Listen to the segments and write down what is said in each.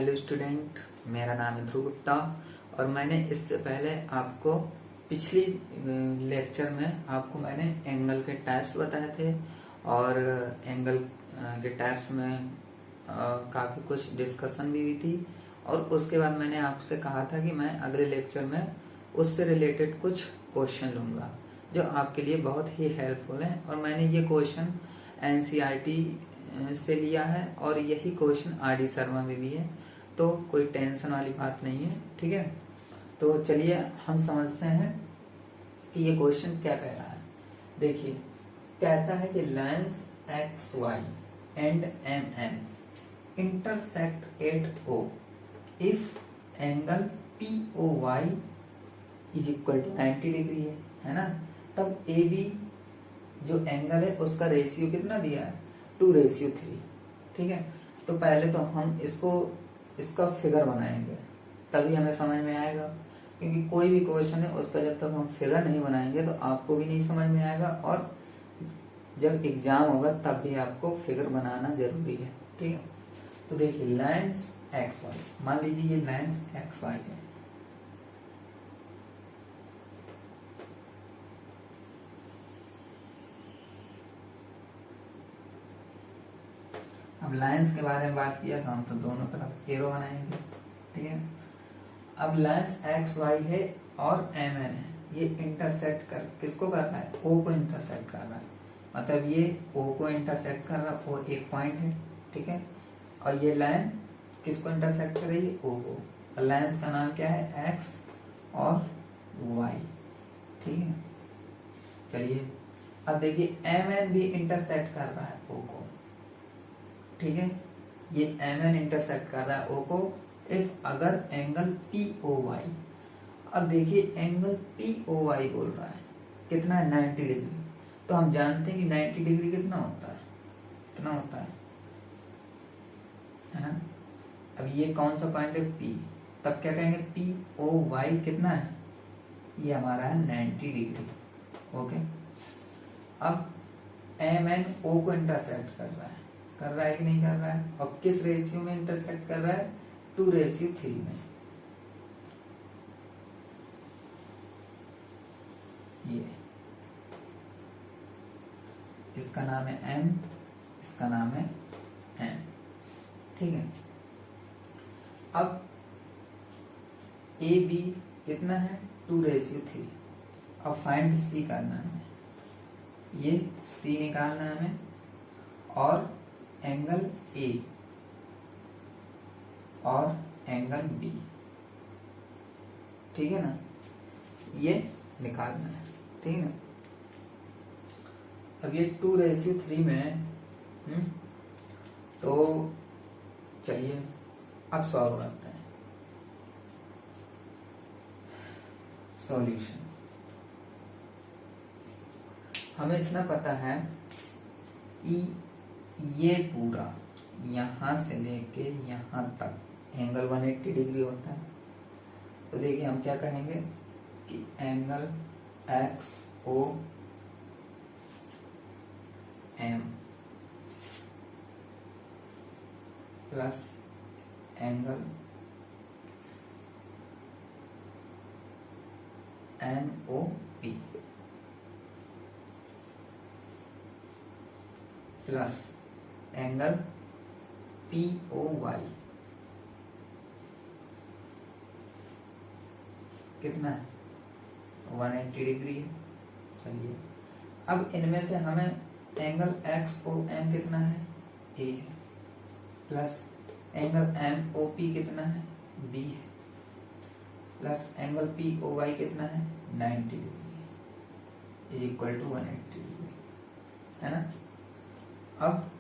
Hello student, मेरा नाम है ध्रुव गुप्ता और मैंने इससे पहले आपको पिछली लेक्चर में आपको मैंने एंगल के टाइप्स बताए थे और एंगल के टाइप्स में काफ़ी कुछ डिस्कशन भी हुई थी। और उसके बाद मैंने आपसे कहा था कि मैं अगले लेक्चर में उससे रिलेटेड कुछ क्वेश्चन लूँगा जो आपके लिए बहुत ही हेल्पफुल है। और मैंने ये क्वेश्चन एनसीईआरटी से लिया है और यही क्वेश्चन आर डी शर्मा में भी है, तो कोई टेंशन वाली बात नहीं है। ठीक है, तो चलिए हम समझते हैं कि ये क्वेश्चन क्या कह रहा है। देखिए, कहता है कि lines X Y and M N intersect at O if angle P O Y is equal to 90 degree है ना। तब ए बी जो एंगल है उसका रेशियो कितना दिया है, 2:3। ठीक है, तो पहले तो हम इसका फिगर बनाएंगे तभी हमें समझ में आएगा, क्योंकि कोई भी क्वेश्चन है उसका जब तक हम फिगर नहीं बनाएंगे तो आपको भी नहीं समझ में आएगा और जब एग्जाम होगा तब भी आपको फिगर बनाना जरूरी है। ठीक है, तो देखिए लाइन्स एक्स वाई, मान लीजिए ये लाइन्स एक्स वाई है। अब लाइन्स के बारे में बात किया तो हम तो दोनों तरफ एरो बनाएंगे। ठीक है, अब लाइन्स एक्स वाई है और एम एन है, ये इंटरसेक्ट कर किसको कर रहा है, ओ को इंटरसेक्ट कर रहा है। मतलब ये ओ को इंटरसेक्ट कर रहा है, ओ एक पॉइंट है। ठीक है, और ये लाइन किसको इंटरसेक्ट कर रही है, ओ को। और लाइन्स का नाम क्या है, एक्स और वाई। ठीक है, चलिए अब देखिए एम एन भी इंटरसेक्ट कर रहा है ओ को। ठीक है, ये एम एन इंटरसेक्ट कर रहा है ओ को इफ अगर एंगल पी ओ वाई। अब देखिए एंगल पी ओ वाई बोल रहा है कितना है, 90 डिग्री। तो हम जानते हैं कि 90 डिग्री कितना होता है, कितना होता है ना। अब ये कौन सा पॉइंट है, पी। तब क्या कहेंगे, पी ओ वाई कितना है, ये हमारा है 90 डिग्री। ओके, अब एम एन ओ को इंटरसेक्ट कर रहा है कि नहीं कर रहा है, और किस रेशियो में इंटरसेक्ट कर रहा है, 2:3 में। ये इसका नाम है एम, इसका नाम है एन। ठीक है, अब ए बी कितना है, 2:3। अब फाइंड सी करना है, ये सी निकालना है हमें, और एंगल ए और एंगल बी। ठीक है ना, ये निकालना है। ठीक है ना, अब ये 2:3 में तो चलिए अब सॉल्व करते हैं। सॉल्यूशन, हमें इतना पता है कि ये पूरा यहां से लेके यहां तक एंगल 180 डिग्री होता है। तो देखिए हम क्या कहेंगे कि angle X O M plus angle M O P plus angle P O Y कितना है, 180 डिग्री है। चलिए अब इनमें से हमें एंगल एक्स ओ एम कितना है, ए है, plus angle M O P कितना है, बी है, plus angle P O Y कितना है, 90 degree is equal to 180 degree, है ना। अब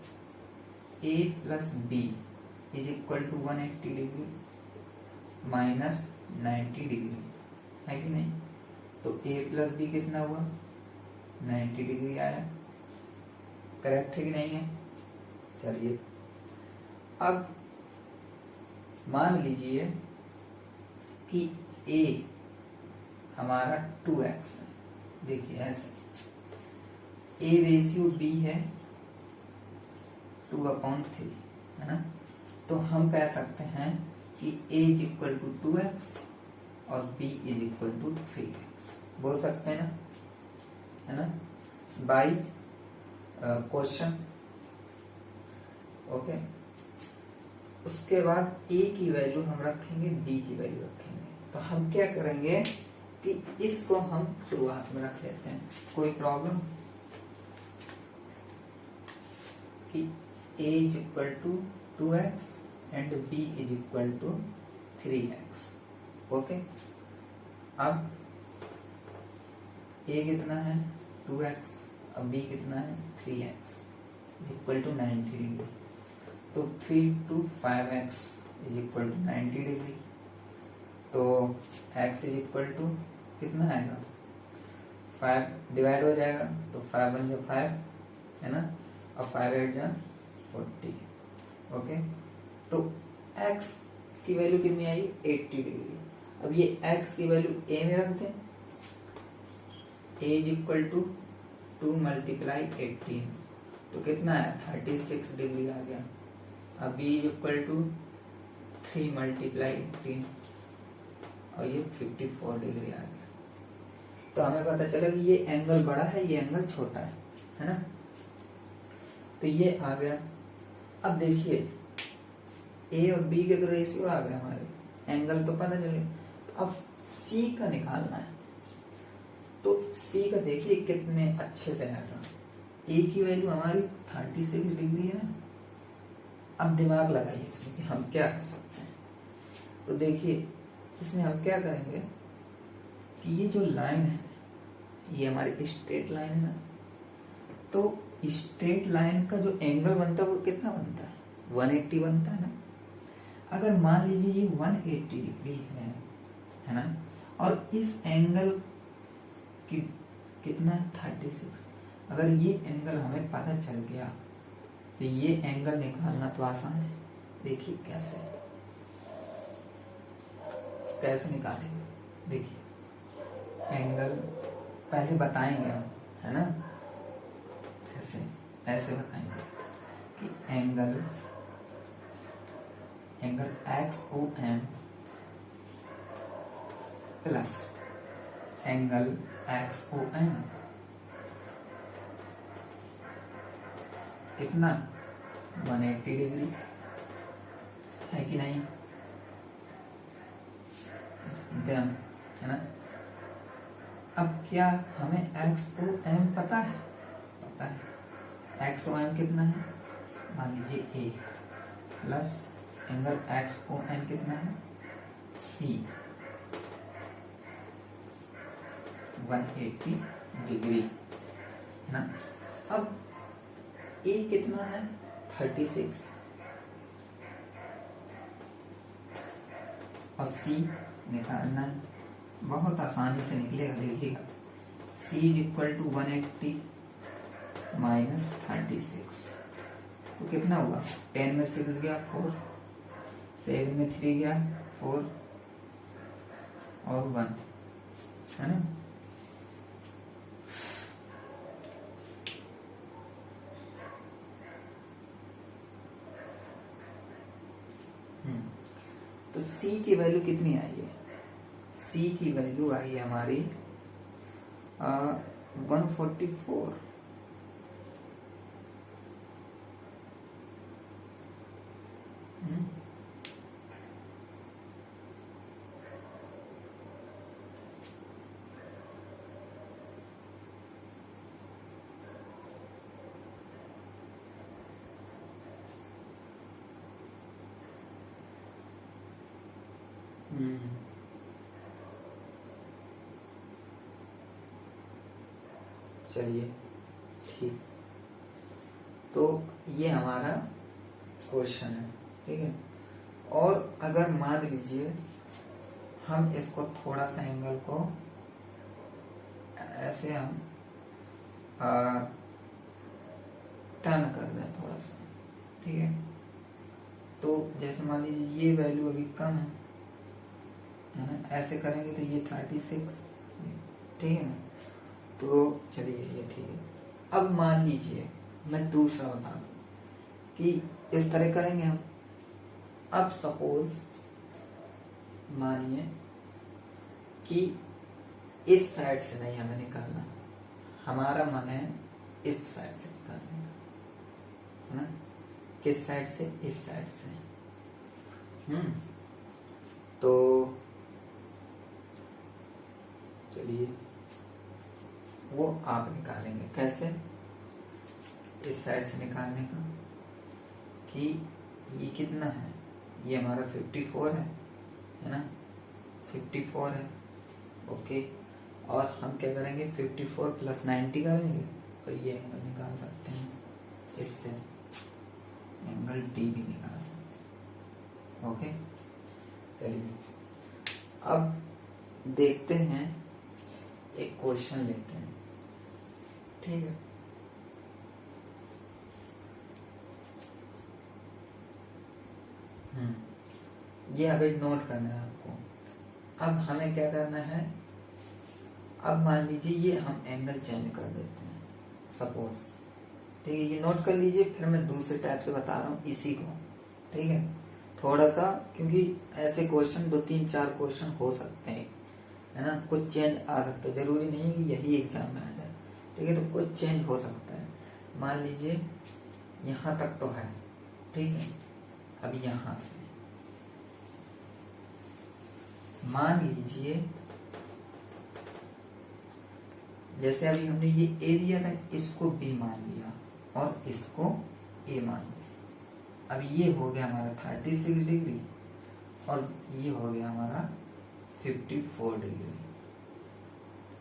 a plus B is equal to 180 degree minus 90 degree, है कि नहीं। तो a प्लस बी कितना हुआ, 90 डिग्री आया। करेक्ट है कि नहीं है। चलिए अब मान लीजिए कि a हमारा 2x है। देखिए ऐसे a रेशियो b है 2/3, है ना। तो हम कह सकते हैं कि a is equal to 2x और b is equal to 3x बोल सकते हैं ना, है ना, बाय क्वेश्चन। ओके, उसके बाद a की वैल्यू हम रखेंगे, b की वैल्यू रखेंगे। तो हम क्या करेंगे कि इसको हम शुरुआत में रख लेते हैं, कोई प्रॉब्लम, कि a is equal to 2x and b is equal to 3x। Okay, अब a कितना है 2x, अब b कितना है 3x is equal to 90 degree. तो 3 to 5x is equal to 90 degree. तो x इज इक्वल टू कितना आएगा 5 डिवाइड हो जाएगा, तो 5 1 5 है ना, और 5 8 जा 40। ओके, तो x की वैल्यू कितनी आई 80 डिग्री। अब ये x की वैल्यू a में रख दें, a is equal to 2 multiply 18, तो कितना है 36 डिग्री आ गया। अब b is equal to 3 multiply 18 और ये 54 डिग्री आ गया। तो हमें पता चला कि ये एंगल बड़ा है, ये एंगल छोटा है ना। तो ये आ गया। अब देखिए a और b के तो रेशियो आ गए हमारे, एंगल तो पता चले। अब c का निकालना है, तो c का देखिए कितने अच्छे से आएगा। a की वैल्यू हमारी 36 डिग्री है ना। अब दिमाग लगाइए इसमें कि हम क्या कर सकते हैं। तो देखिए इसमें हम क्या करेंगे कि ये जो लाइन है ये हमारी स्ट्रेट लाइन है ना, तो स्ट्रेट लाइन का जो एंगल बनता है वो कितना बनता है 180 बनता है ना। अगर मान लीजिए ये 180 डिग्री है ना, और इस एंगल की कितना 36, अगर ये एंगल हमें पता चल गया तो ये एंगल निकालना तो आसान है। देखिए कैसे कैसे निकालेंगे, देखिए एंगल पहले बताएंगे हम, है ना, ऐसे ऐसे बताएंगे कि angle XOM plus angle XOM कितना 180 डिग्री है कि नहीं, है ना। अब क्या हमें XOM पता है, पता है XOM कितना है, मान लीजिए A प्लस एंगल XON कितना है C 180 डिग्री है ना। अब A कितना है 36 और C निकालना है, बहुत आसानी से निकलेगा। देखिएगा C is equal to 180 minus 36, तो कितना हुआ 10 में 6 गया 4, 7 में 3 गया 4 और 1, है ना। तो C की वैल्यू कितनी आई है, C की वैल्यू आई है हमारी 144। चलिए ठीक, तो ये हमारा क्वेश्चन है, ठीक है। और अगर मान लीजिए हम इसको थोड़ा सा एंगल को ऐसे हम टर्न कर दें थोड़ा सा, ठीक है। तो जैसे मान लीजिए ये वैल्यू अभी कम है ना, ऐसे करेंगे तो ये 36, ठीक है ना। तो चलिए ये ठीक है। अब मान लीजिए मैं दूसरा बता दूं कि इस तरह करेंगे हम। अब सपोज मानिए कि इस साइड से नहीं हमें निकालना, हमारा मन है इस साइड से निकालने का, है ना। किस साइड से? इस साइड से। तो चलिए वो आप निकालेंगे। कैसे? इस साइड से निकालने का कि ये कितना है, ये हमारा 54 है ना, 54 है। ओके, और हम क्या करेंगे, 54 + 90 करेंगे और ये एंगल निकाल सकते हैं, इससे एंगल डी भी निकाल सकते हैं। ओके, चलिए अब देखते हैं, एक क्वेश्चन लेते हैं, ठीक है। ये अभी नोट करना है आपको। अब हमें क्या करना है, अब मान लीजिए ये हम एंगल चेंज कर देते हैं, सपोज, ठीक है। ये नोट कर लीजिए, फिर मैं दूसरे टाइप से बता रहा हूँ इसी को, ठीक है। थोड़ा सा, क्योंकि ऐसे क्वेश्चन 2 3 4 क्वेश्चन हो सकते हैं, है ना, कुछ चेंज आ सकता है, जरूरी नहीं है कि यही एग्जाम में आ जाए, ठीक है। तो कुछ चेंज हो सकता है। मान लीजिए यहाँ तक तो है, ठीक है। अब यहाँ से मान लीजिए, जैसे अभी हमने ये ए दिया था, इसको बी मान लिया और इसको ए मान लिया। अब ये हो गया हमारा 36 डिग्री और ये हो गया हमारा 54 डिग्री,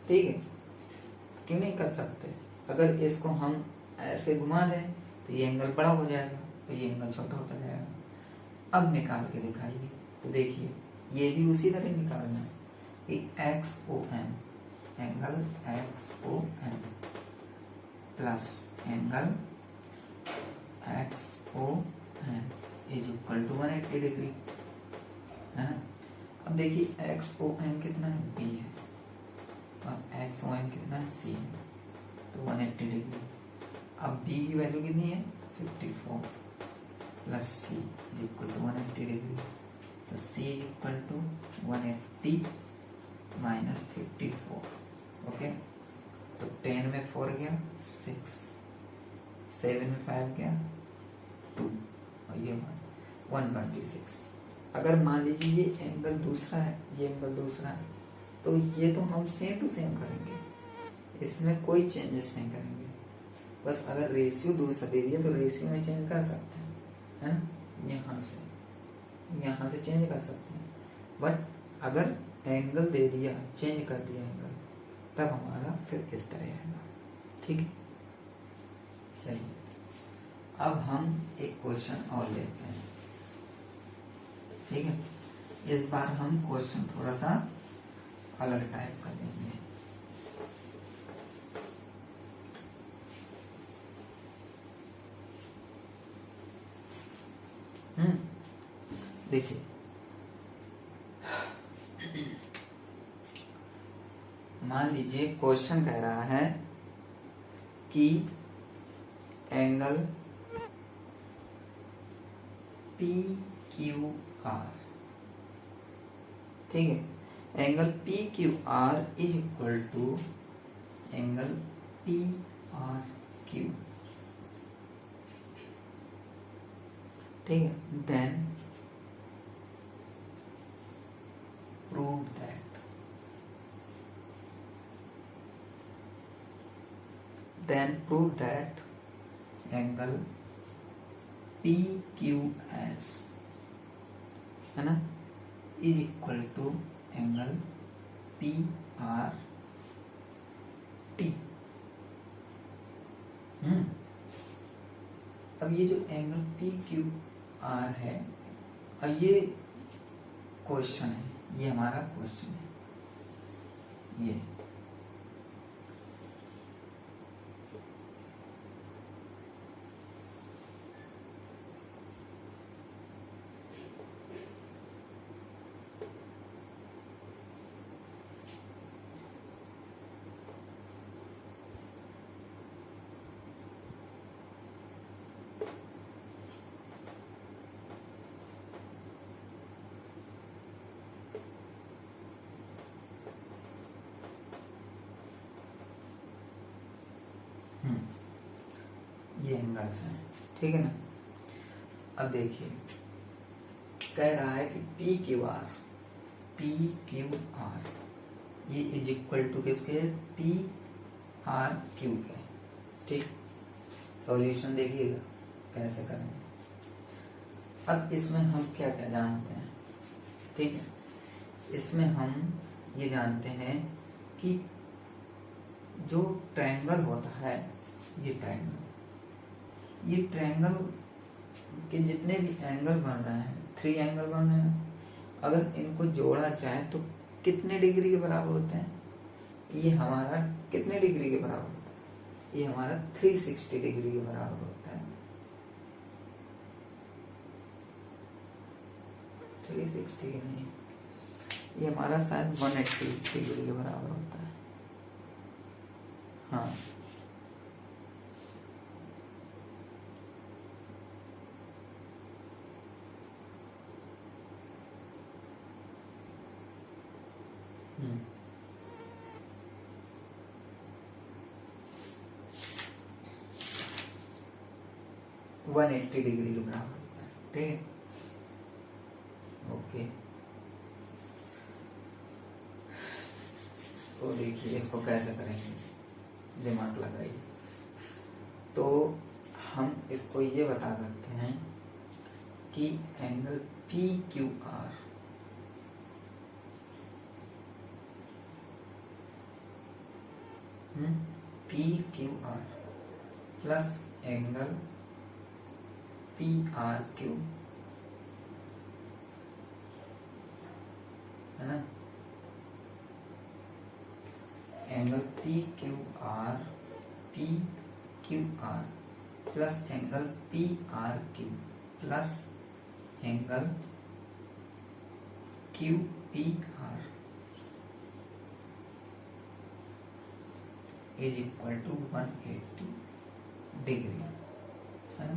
ठीक है। क्यों नहीं कर सकते? अगर इसको हम ऐसे घुमा दें तो ये एंगल बड़ा हो जाएगा, तो ये एंगल छोटा होता जाएगा। अब निकाल के दिखाइए, तो देखिए ये भी उसी तरह निकालना है कि XOM, angle XOM plus angle XOM is equal to 180 degree, है ना। अब देखिए XOM कितना है, B है, और XOM कितना है, C है, तो 180 डिग्री। अब B की वैल्यू कितनी है, 54 plus C is equal to 180 degree, तो C is equal to 180 minus 54। Okay, तो 10 में 4 गया 6, 7 में 5 गया 2 और ये 126। अगर मान लीजिए ये एंगल दूसरा है, ये एंगल दूसरा है, तो ये तो हम सेम टू सेम करेंगे, इसमें कोई चेंजेस नहीं करेंगे। बस अगर रेशियो दूसरा दे दिया तो रेशियो में चेंज कर सकते हैं, है ना, यहाँ से चेंज कर सकते हैं। बट अगर एंगल दे दिया, चेंज कर दिया एंगल, तब हमारा फिर इस तरह आएगा, ठीक है। चलिए अब हम एक क्वेश्चन और लेते हैं, ठीक है। इस बार हम क्वेश्चन थोड़ा सा अलग टाइप का देंगे। देखिए मान लीजिए क्वेश्चन कह रहा है कि एंगल PQR, ठीक है, angle PQR is equal to angle PRQ, ठीक है। Then prove that angle PQS, है ना, is equal to angle PRT। अब ये जो एंगल PQR है, और ये क्वेश्चन है, ये हमारा क्वेश्चन है, ये ये एंगल्स हैं, ठीक है ना। अब देखिए कह रहा है कि पी क्यू आर ये इज इक्वल टू किसके, पी आर क्यू के, ठीक। सॉल्यूशन देखिएगा कैसे करेंगे। अब इसमें हम क्या क्या जानते हैं, ठीक है। इसमें हम ये जानते हैं कि जो ट्रायंगल होता है, ये ट्रायंगल के जितने भी एंगल बन रहे हैं, 3 एंगल बन रहे हैं, अगर इनको जोड़ा जाए तो कितने डिग्री के बराबर होते हैं। ये हमारा कितने डिग्री के बराबर होता है, ये हमारा 360 डिग्री के बराबर होता है। 360 नहीं, ये हमारा शायद 180 डिग्री के बराबर होता है। हाँ, हम्म, 180 डिग्री के बराबर होता है, ठीक है। ओके, तो देखिए इसको कैसे करेंगे, दिमाग लगाइए। तो हम इसको ये बता सकते हैं कि angle P Q R P Q R plus angle P R Q, है ना। Angle P Q R plus angle P R Q plus angle Q P R is equal to 180 degree, है ना।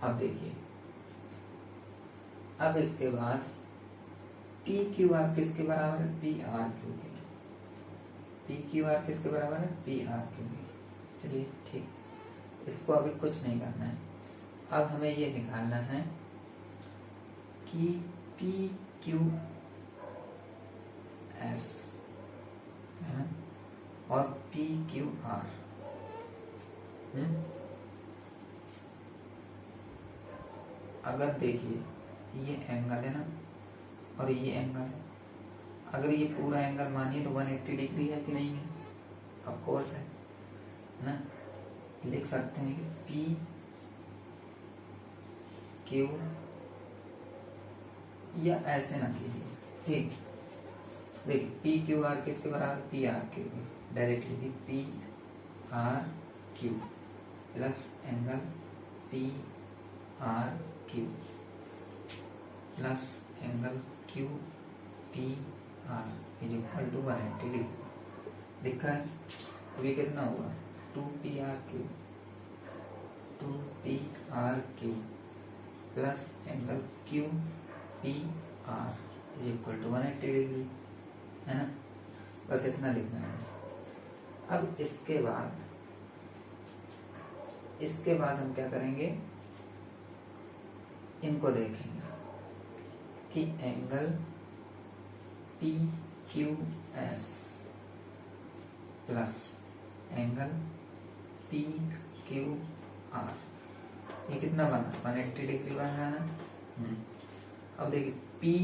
अब देखिए, अब इसके बाद पी क्यू आर किसके बराबर है, पी आर क्यू के। पी क्यू आर किसके बराबर है, पी आर क्यू के। चलिए ठीक, इसको अभी कुछ नहीं करना है। अब हमें ये निकालना है कि पी क्यू एस, है ना, और पी क्यू आर, अगर देखिए ये एंगल है ना, और ये एंगल है, अगर ये पूरा एंगल मानिए तो 180 डिग्री है कि नहीं है, ऑफ कोर्स है ना। लिख सकते हैं कि पी क्यू, या ऐसे ना कीजिए, ठीक। देख पी क्यू आर किसके बराबर, P R Q, directly P R Q plus angle P R Q plus angle Q P R is equal to 180 degree लिखा है। अभी कितना हुआ, 2 P R Q plus angle Q P R is equal to 180 degree, है ना। बस इतना लिखना है। अब इसके बाद हम क्या करेंगे, इनको देखेंगे कि angle P Q S plus angle P Q are, ये कितना बना, 180 डिग्री बन रहा है ना। अब देखिए P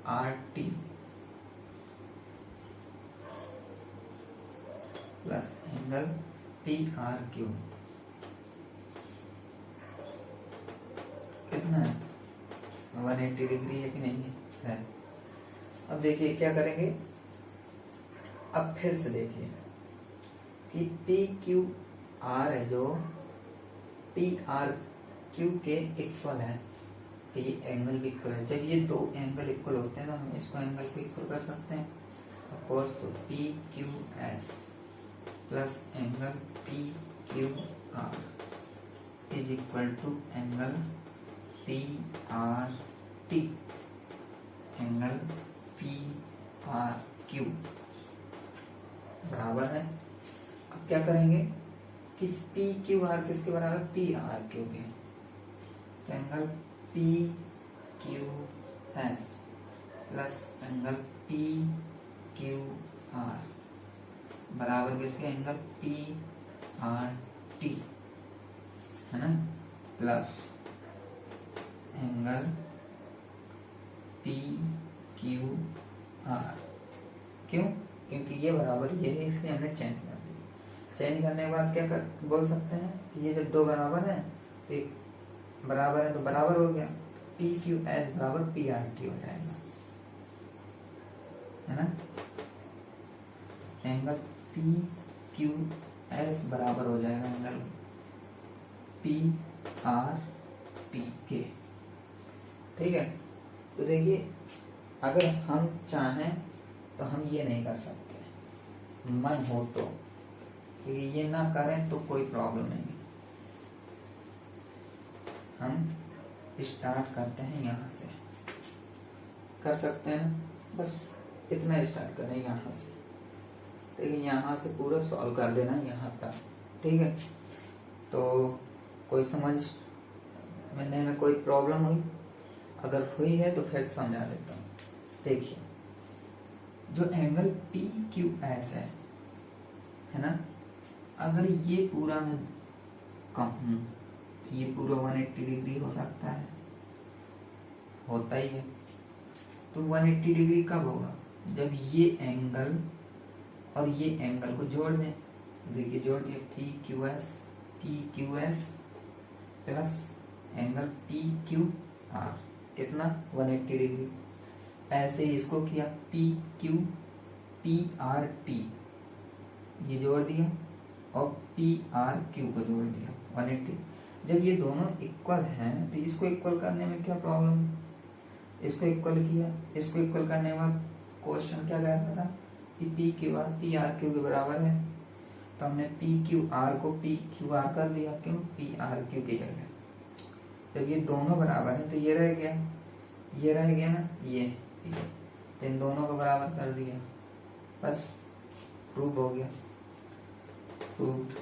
R T plus angle P R Q कितना है, 180 डिग्री है कि नहीं है। अब देखिए क्या करेंगे, अब फिर से देखिए कि पी क्यू आर है जो पी आर क्यू के इक्वल है, तो ये एंगल भी इक्वल है। जब ये दो एंगल इक्वल होते हैं तो हम इसको एंगल को इक्वल कर सकते हैं ऑफ कोर्स। तो P Q S plus angle P Q R is equal to angle P R T, angle P R Q बराबर है। अब क्या करेंगे कि पी क्यू आर किसके बराबर, पी आर क्यू के। तो angle P Q S plus angle P Q are बराबर किसके, एंगल पी आर टी है ना, plus angle P Q are. क्यों, क्योंकि ये बराबर ये है इसलिए हमने चेंज कर दिया। चेंज करने के बाद क्या बोल सकते हैं कि ये जब दो बराबर है तो एक बराबर है तो बराबर हो गया, पी क्यू एस बराबर पी आर टी हो जाएगा, है ना। एंगल पी क्यू एस बराबर हो जाएगा एंगल पी आर टी के। ठीक है, तो देखिए अगर हम चाहें तो हम ये नहीं कर सकते, मन हो तो, क्योंकि ये ना करें तो कोई प्रॉब्लम नहीं। हम स्टार्ट करते हैं यहाँ से, कर सकते हैं, बस इतना स्टार्ट करें यहाँ से, ठीक है, यहाँ से पूरा सॉल्व कर देना यहाँ तक। ठीक है, तो कोई समझ में कोई प्रॉब्लम हुई, अगर हुई है तो फिर समझा देता हूँ। देखिए जो एंगल पी क्यू एस है ना, अगर ये पूरा मैं कहूँ तो ये पूरा 180 डिग्री हो सकता है, होता ही है। तो 180 डिग्री कब होगा, जब ये एंगल और ये एंगल को जोड़ दें। देखिए जोड़ दिया, P Q S plus angle P Q are, कितना 180 डिग्री। ऐसे ही इसको किया, P Q P R T, ये जोड़ दिया और पी आर क्यू को जोड़ दिया 180। जब ये दोनों इक्वल हैं तो इसको इक्वल करने में क्या प्रॉब्लम, इसको इक्वल किया, इसको इक्वल करने के बाद क्वेश्चन क्या कहता था कि पी क्यू आर क्यू के बराबर है, तो हमने पी क्यू आर को पी क्यू आर कर दिया, क्यों, पी आर क्यू की जगह। जब ये दोनों बराबर है तो ये रह गया ना, ये तो इन दोनों को बराबर कर दिया, बस प्रूव हो गया, प्रूव्ड।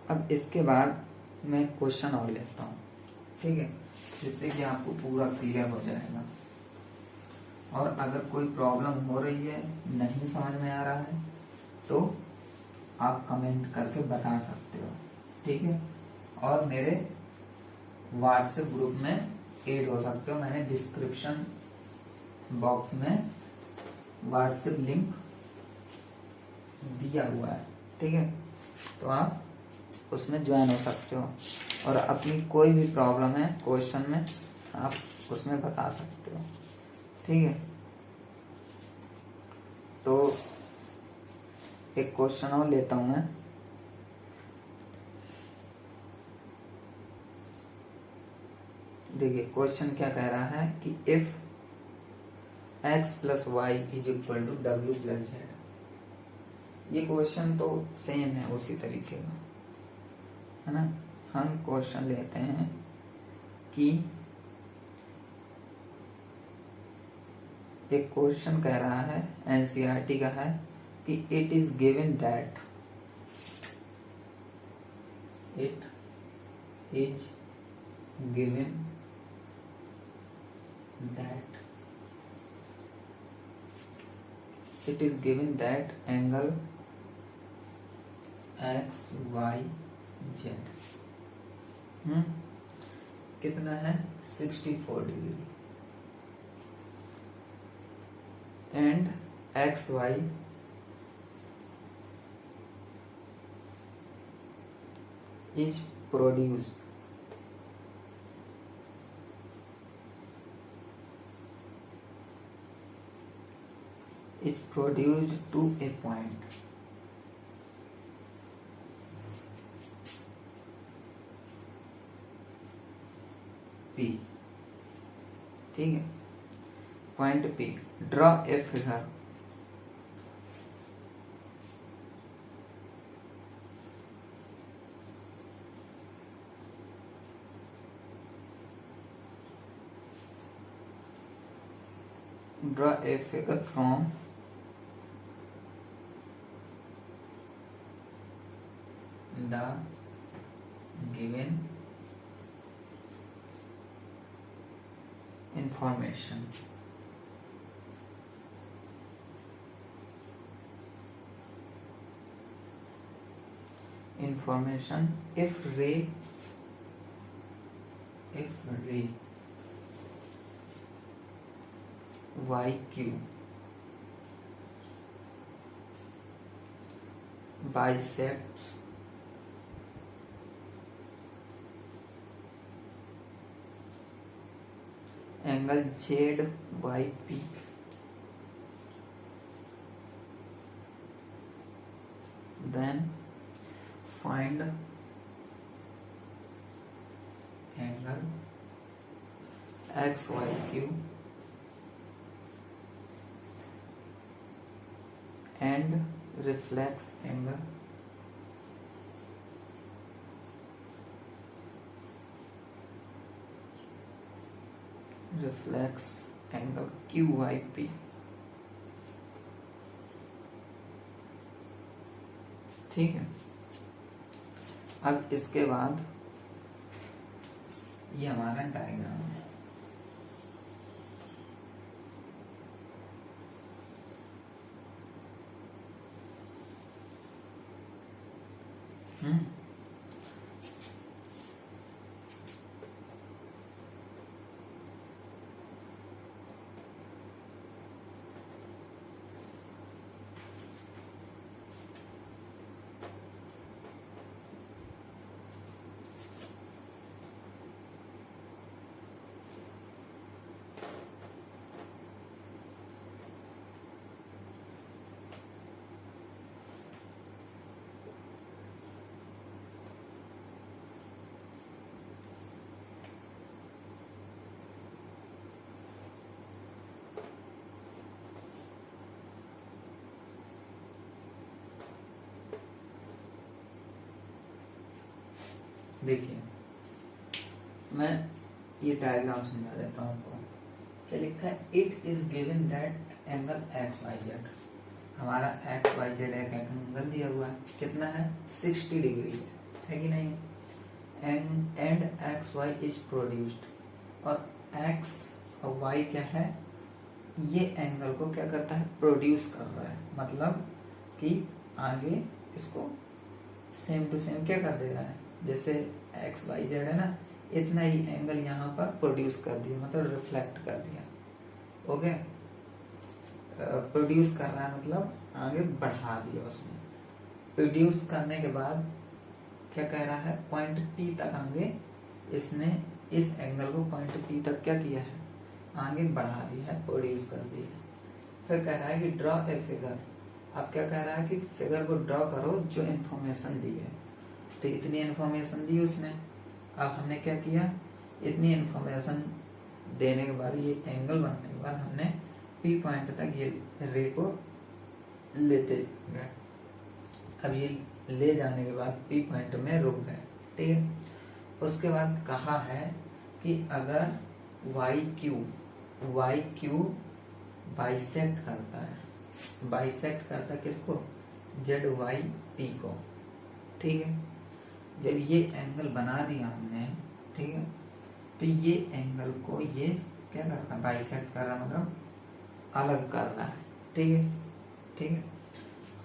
अब इसके बाद मैं क्वेश्चन और लेता हूँ, ठीक है, जिससे कि आपको पूरा क्लियर हो जाएगा। और अगर कोई प्रॉब्लम हो रही है, नहीं समझ में आ रहा है, तो आप कमेंट करके बता सकते हो, ठीक है। और मेरे व्हाट्सएप ग्रुप में ऐड हो सकते हो, मैंने डिस्क्रिप्शन बॉक्स में व्हाट्सएप लिंक दिया हुआ है, ठीक है, तो आप उसमें ज्वाइन हो सकते हो और अपनी कोई भी प्रॉब्लम है क्वेश्चन में आप उसमें बता सकते हो, ठीक है। तो एक क्वेश्चन और लेता हूं मैं, देखिए क्वेश्चन क्या कह रहा है कि if x plus Y is equal to W plus Z. ये क्वेश्चन तो सेम है उसी तरीके का, है ना। हम क्वेश्चन लेते हैं कि एक क्वेश्चन कह रहा है, एनसीईआरटी का है कि it is given that, it is given that, it is given that angle x y z कितना है 64 degree and X Y is produced to a point P, ठीक है, point P। Draw a figure draw a figure from the given information. If ray YQ bisects angle ZYP, then find angle XYQ and reflex angle QYP। ठीक है। अब इसके बाद ये हमारा diagram है। देखिए मैं ये डायग्राम समझा देता हूँ आपको। क्या लिखा है, it is given that angle X Y Z, हमारा एक्स वाई जेड एक एंगल दिया हुआ है, कितना है 60 डिग्री है कि नहीं, and X Y is produced, और एक्स और वाई क्या है, ये एंगल को क्या करता है, प्रोड्यूस कर रहा है, मतलब कि आगे इसको सेम टू सेम क्या कर दे रहा है, जैसे एक्स वाई जेड है ना, इतना ही एंगल यहाँ पर प्रोड्यूस कर दिया, मतलब रिफ्लेक्ट कर दिया, ओके। प्रोड्यूस कर रहा है मतलब आगे बढ़ा दिया उसने। प्रोड्यूस करने के बाद क्या कह रहा है, पॉइंट पी तक आगे इसने इस एंगल को पॉइंट पी तक क्या किया है, आगे बढ़ा दिया है, प्रोड्यूस कर दिया है। फिर कह रहा है कि ड्रॉ ए फिगर, अब क्या कह रहा है कि फिगर को ड्रॉ करो जो इन्फॉर्मेशन दी है। तो इतनी इन्फॉर्मेशन दी उसने, अब हमने क्या किया, इतनी इन्फॉर्मेशन देने के बाद, ये एंगल बनने के बाद हमने पी पॉइंट तक ये रे को लेते गए। अब ये ले जाने के बाद पी पॉइंट में रुक गए, ठीक है। उसके बाद कहा है कि अगर वाई क्यू बाइसेक्ट करता है, बाइसेक्ट करता किसको, जेड वाई पी को, ठीक है। जब ये एंगल बना दिया हमने, ठीक है, तो ये एंगल को ये क्या करता है, बाइसेक्ट कर रहा, मतलब अलग कर रहा है, ठीक है, ठीक है।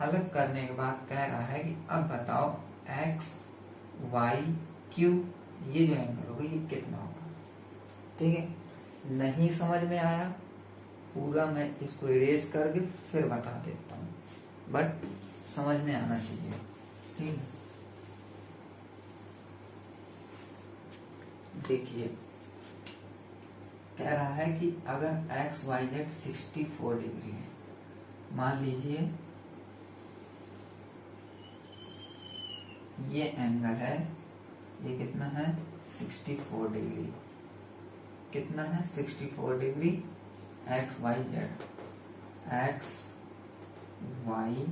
अलग करने के बाद कह रहा है कि अब बताओ एक्स वाई क्यू, ये जो एंगल होगा ये कितना होगा, ठीक है। नहीं समझ में आया पूरा, मैं इसको इरेज करके फिर बता देता हूँ, बट समझ में आना चाहिए, ठीक है। देखिए कह रहा है कि अगर एक्स वाई जेड 64 डिग्री है, मान लीजिए ये एंगल है, ये कितना है 64 डिग्री, कितना है 64 degree, X Y Z, X Y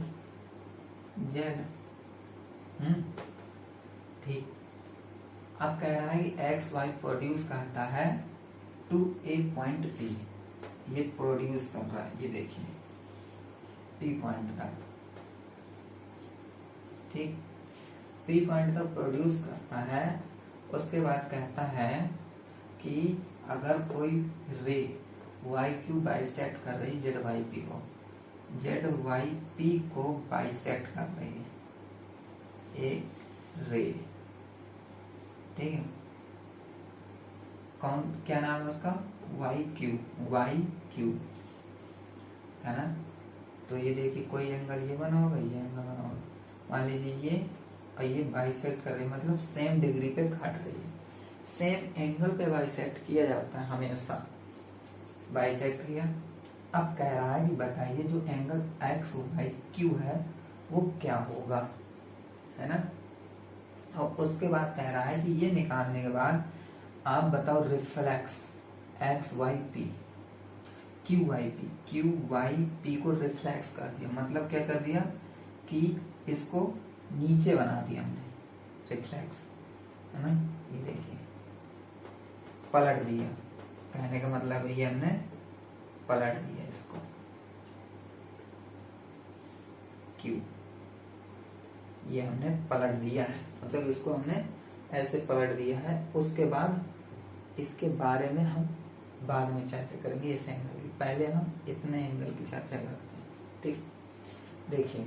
Z, ठीक। अब कह रहा है कि एक्स वाई प्रोड्यूस करता है टू ए पॉइंट पी, ये प्रोड्यूस कर रहा है, ये देखिए पी पॉइंट का, ठीक, पी पॉइंट का प्रोड्यूस करता है। उसके बाद कहता है कि अगर कोई रे वाई क्यू बाइसेक्ट कर रही जेड वाई पी को, जेड वाई पी को बाइसेक्ट कर रही है एक रे, ठीक है, कौन, क्या नाम है उसका, वाई क्यू है ना। तो ये देखिए कोई एंगल ये बना होगा, ये एंगल बना होगा, मान लीजिए ये, और ये बाइसेक्ट कर रही है, मतलब सेम डिग्री पे काट रही है। सेम एंगल पे बाइसेक्ट किया जाता है हमेशा, बाइसेक्ट किया। अब कह रहा है कि बताइए जो एंगल एक्स वाई क्यू है वो क्या होगा, है ना। और उसके बाद कह रहा है कि ये निकालने के बाद आप बताओ reflex X Y P Q Y P को रिफ्लेक्स कर दिया, मतलब क्या कर दिया कि इसको नीचे बना दिया हमने, रिफ्लेक्स, है ना। ये देखिए पलट दिया, कहने का मतलब ये हमने पलट दिया इसको, क्यू, ये हमने पलट दिया है, मतलब इसको हमने ऐसे पलट दिया है। उसके बाद इसके बारे में हम बाद में चर्चा करेंगे इस एंगल की, पहले हम इतने एंगल की चर्चा करते हैं, ठीक। देखिए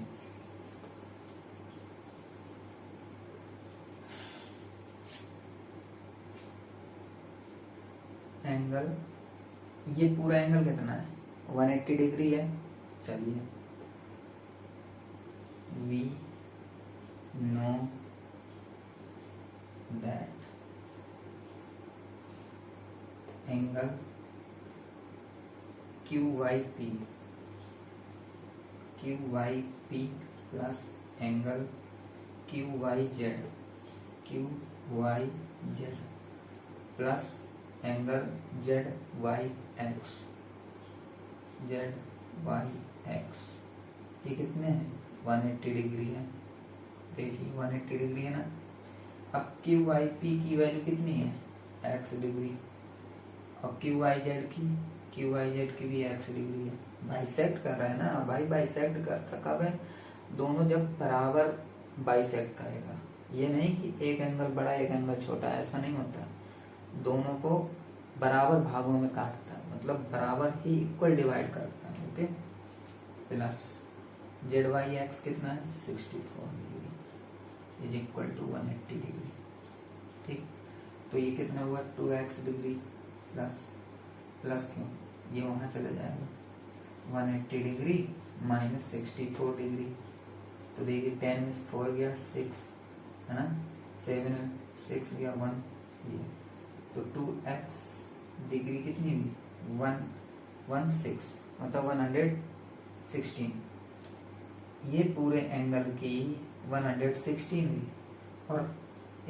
एंगल, ये पूरा एंगल कितना है, 180 डिग्री है। चलिए we know that angle Q Y P plus angle Q Y Z plus angle Z Y X, ये कितने हैं, 180 डिग्री है। देखिए 180 डिग्री है ना। अब क्यू वाई पी की वैल्यू कितनी है, एक्स डिग्री, और क्यू वाई जेड की भी एक्स डिग्री है। बाइसेक्ट कर रहा है ना भाई, बाइसेक्ट करता कब है, दोनों जब बराबर बाइसेक्ट करेगा। ये नहीं कि एक एंगल बड़ा एक एंगल छोटा, ऐसा नहीं होता, दोनों को बराबर भागों में काटता है, मतलब बराबर ही इक्वल डिवाइड करता है, okay. Plus Z Y X कितना है, 64 degree is equal to 180 degree, ठीक। तो ये कितना हुआ, 2x डिग्री प्लस क्यों, ये वहां चला जाएगा, 180 डिग्री माइनस 64 डिग्री, तो देखिए 10 में 4 गया 6, है ना, 7 में 6 गया 1, ये तो 2x डिग्री कितनी हुई, 116, मतलब 116, ये पूरे एंगल की 116 हुई। और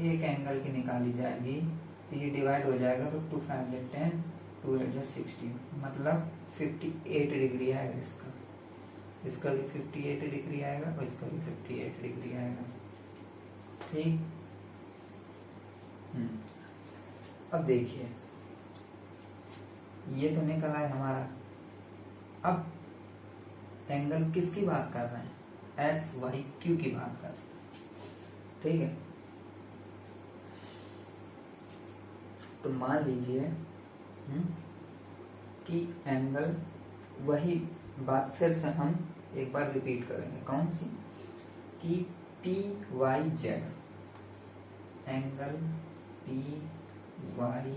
एक एंगल की निकाली जाएगी तो ये डिवाइड हो जाएगा, तो 2 5 10 2 8 16, मतलब 58 डिग्री आएगा इसका भी 58 डिग्री आएगा और इसका भी 58 डिग्री आएगा, ठीक। अब देखिए ये तो निकला है हमारा। अब एंगल किसकी बात कर रहे हैं, एक्स वाई क्यू की बात कर रहे हैं, ठीक है। तो मान लीजिए कि एंगल, वही बात फिर से हम एक बार रिपीट करेंगे, कौन सी, कि P Y Z, angle P Y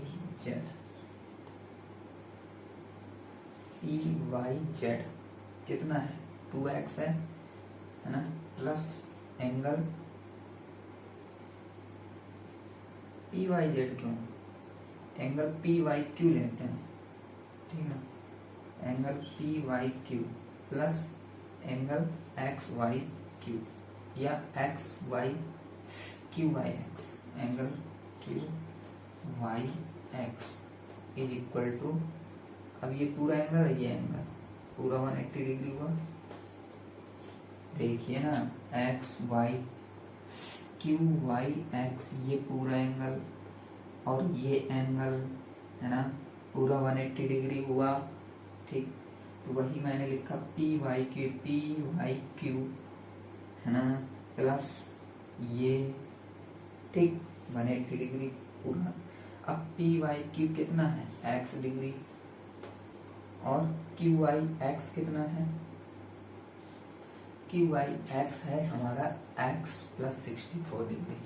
Z कितना है, 2x है ना, plus angle P Y Z, क्यों, एंगल पी वाई क्यू लेते हैं, ठीक है, angle P Y Q plus angle X Y Q, या X Y Q Y X, angle Q Y X is equal to, अब ये पूरा एंगल है, ये एंगल पूरा 180 डिग्री हुआ, देखिए ना, X Y Q Y X, ये पूरा एंगल और ये एंगल, है ना, पूरा 180 डिग्री हुआ। ठीक, तो वही मैंने लिखा पी वाई क्यू है ना, प्लस ये, ठीक, 180 डिग्री पूरा। अब पी वाई क्यू कितना है, एक्स डिग्री, और क्यू वाई एक्स कितना है, क्यू वाई एक्स है हमारा एक्स प्लस 64 डिग्री,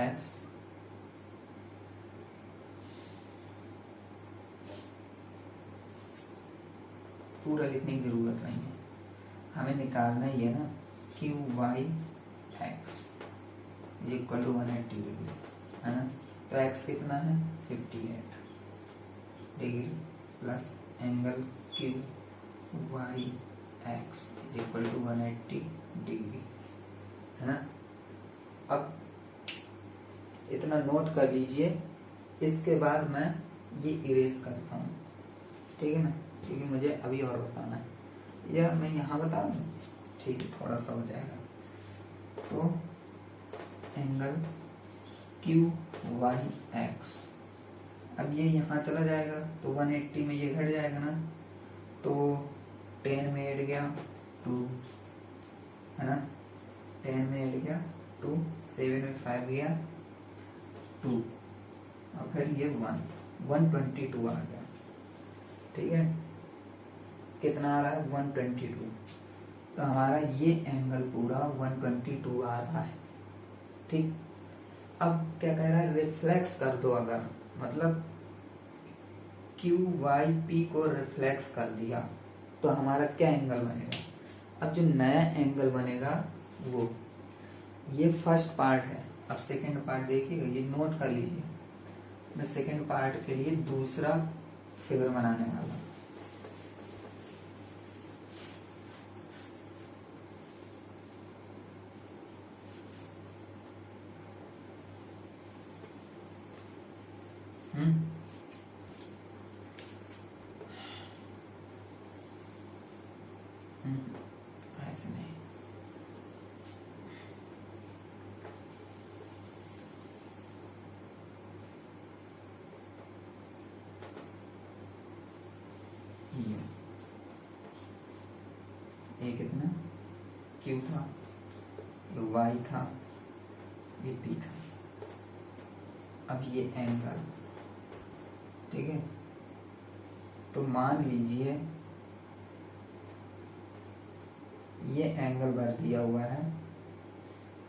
एक्स पूरा लिखने की जरूरत नहीं है, हमें निकालना ही है ना, Q Y X equal to 180 degree है ना, तो एक्स कितना है 58 degree plus angle Q Y X equal to 180 degree है ना। अब इतना नोट कर लीजिए, इसके बाद मैं ये इरेज करता हूँ, ठीक है ना, क्योंकि मुझे अभी और बताना है, या मैं यहाँ बता दूँ, ठीक है, थोड़ा सा हो जाएगा। तो एंगल क्यू वाई एक्स, अब ये यहाँ चला जाएगा तो 180 में ये घट जाएगा ना, तो 10 में ऐड गया 2 है ना, 10 में ऐड गया 2, 7 में 5 गया 2, और फिर ये 122 आ गया, ठीक है, कितना आ रहा है 122, तो हमारा ये एंगल पूरा 122 आ रहा है, ठीक। अब क्या कह रहा है, रिफ्लेक्स कर दो, अगर मतलब क्यू वाई पी को रिफ्लेक्स कर दिया तो हमारा क्या एंगल बनेगा। अब जो नया एंगल बनेगा वो, ये फर्स्ट पार्ट है, अब सेकंड पार्ट देखिएगा, ये नोट कर लीजिए, मैं सेकंड पार्ट के लिए दूसरा फिगर बनाने वाला हूं। ऐसे नहीं, ये कितना क्यू था, ये वाई था, ये पी था, अब ये एंगल, ठीक है, तो मान लीजिए ये एंगल भर दिया हुआ है,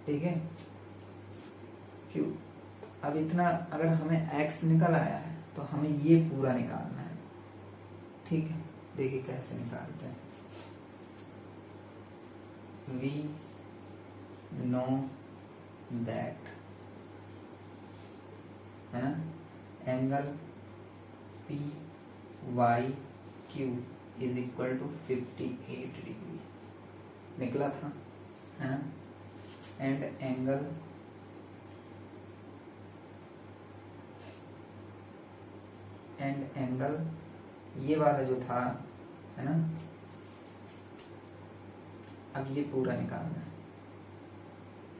ठीक है, क्यों, अब इतना अगर हमें एक्स निकल आया है तो हमें ये पूरा निकालना है, ठीक है, देखिए कैसे निकालते हैं। वी नो दैट है ना, angle P Y Q is equal to 58 degree निकला था, है ना, एंड एंगल ये वाला जो था, है ना, अब ये पूरा निकालना है,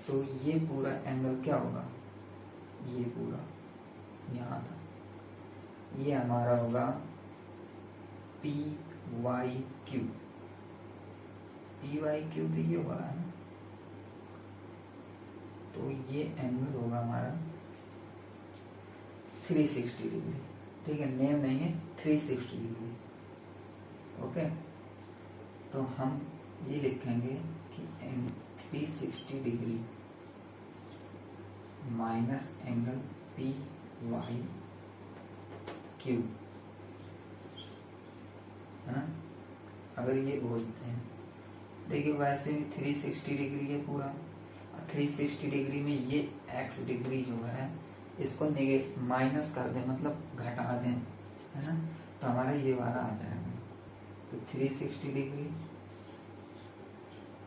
तो ये पूरा एंगल क्या होगा, ये पूरा यहाँ था, ये हमारा होगा P Y Q, P Y Q तो ये हो रहा है ना, तो ये एंगल होगा हमारा 360 डिग्री, ठीक है, नेम नहीं है, 360 डिग्री, ओके। तो हम ये लिखेंगे कि 360 degree minus angle P Y Q, है ना, अगर ये बोलते हैं, देखिए वैसे भी 360 डिग्री है पूरा, 360 डिग्री में ये x डिग्री जो है इसको माइनस कर दें, मतलब घटा दें, है ना, तो हमारा ये वाला आ जाएगा, तो 360 डिग्री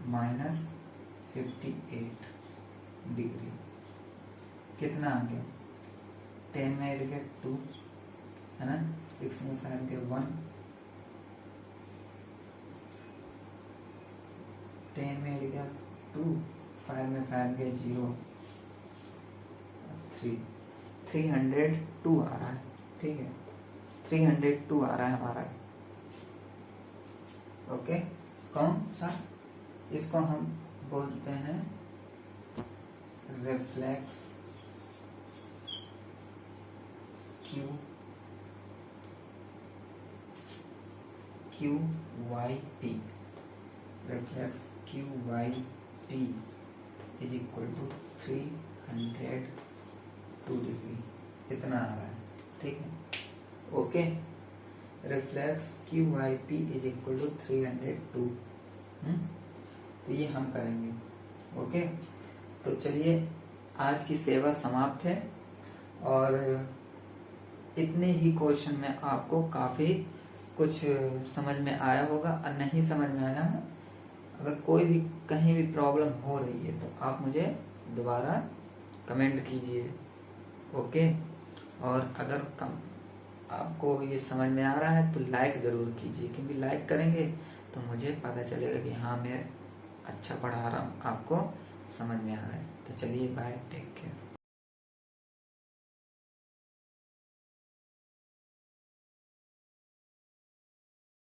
माइनस 58 डिग्री कितना आ गया, 10 में ऐड गया 2 है ना, 6 में 5 के 1, 10 में ऐड गया 2, 5 में 5 के 0, 302 आ रहा है, ठीक है, 302 आ रहा है हमारा ओके, कौन सा? इसको हम बोलते हैं reflex Q Y P. Reflex Q Y P is equal to 302 degree, इतना आ रहा है, ठीक है। Okay, reflex Q Y P is equal to 302। तो ये हम करेंगे। ओके, तो चलिए आज की सेवा समाप्त है, और इतने ही क्वेश्चन में आपको काफी कुछ समझ में आया होगा। और नहीं समझ में आया है, अगर कोई भी कहीं भी प्रॉब्लम हो रही है तो आप मुझे दोबारा कमेंट कीजिए। ओके, और अगर आपको ये समझ में आ रहा है तो लाइक जरूर कीजिए, क्योंकि लाइक करेंगे तो मुझे पता चलेगा कि हाँ मैं अच्छा पढ़ा रहा हूँ, आपको समझ में आ रहा है। तो चलिए बाय, टेक केयर।